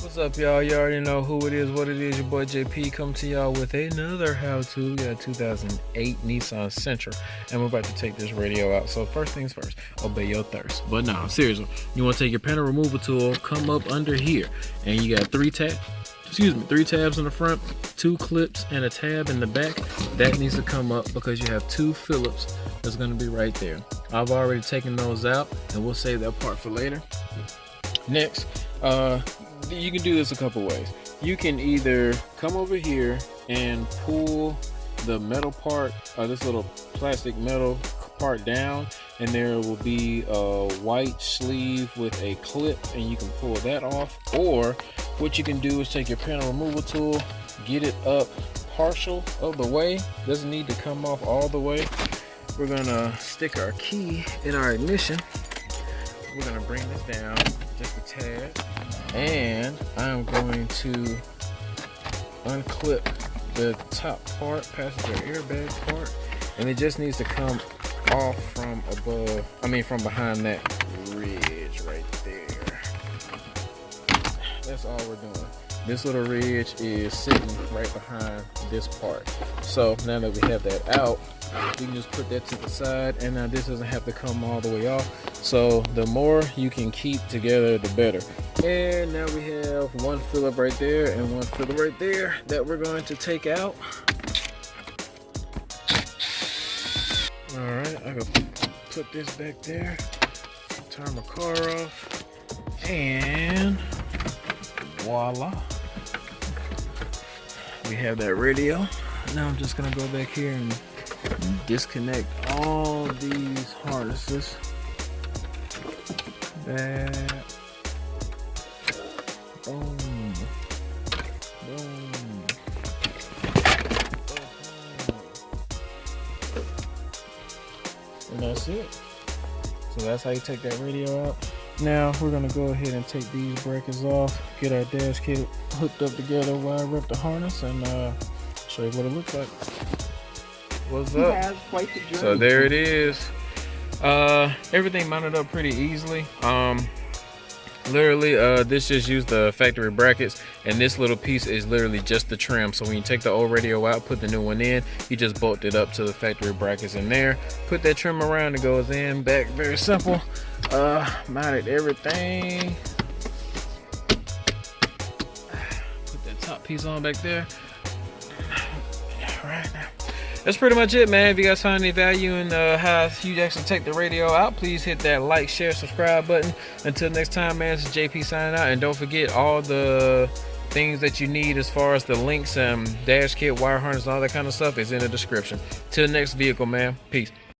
What's up, y'all? You already know who it is, what it is. Your boy JP come to y'all with another how-to. We got a 2008 Nissan Sentra, and we're about to take this radio out. So first things first, obey your thirst. But no, seriously, you want to take your panel removal tool, come up under here, and you got three tabs in the front, 2 clips, and a tab in the back. That needs to come up because you have 2 Phillips that's going to be right there. I've already taken those out, and we'll save that part for later. Next, you can do this a couple ways. You can either come over here and pull the metal part, this little plastic metal part down, and there will be a white sleeve with a clip, and you can pull that off. Or what you can do is take your panel removal tool, get it up partial of the way. Doesn't need to come off all the way. We're gonna stick our key in our ignition. We're gonna bring this down just a tad, and I'm going to unclip the top part, passenger airbag part, and it just needs to come off from from behind that ridge right there. That's all we're doing. This little ridge is sitting right behind this part. So now that we have that out, we can just put that to the side, and now this doesn't have to come all the way off. So the more you can keep together, the better. And now we have 1 Phillip right there and 1 Phillip right there that we're going to take out. All right, I can put this back there, turn my car off, and voila. We have that radio. Now I'm just gonna go back here and disconnect all these harnesses. That. Boom. Boom. And that's it. So that's how you take that radio out. Now we're gonna go ahead and take these brackets off, get our dash kit hooked up together, wire up the harness, and show you what it looks like. What's up? So there it is. Everything mounted up pretty easily. Literally, this just used the factory brackets, and this little piece is literally just the trim. So when you take the old radio out, put the new one in, you just bolt it up to the factory brackets in there. Put that trim around, it goes in, back, very simple. Mounted everything. Put that top piece on back there. All right, now. That's pretty much it, man. If you guys find any value in how you actually take the radio out, please hit that like, share, subscribe button. Until next time, man, this is JP signing out. And don't forget, all the things that you need as far as the links and dash kit, wire harness, and all that kind of stuff is in the description. Till next vehicle, man. Peace.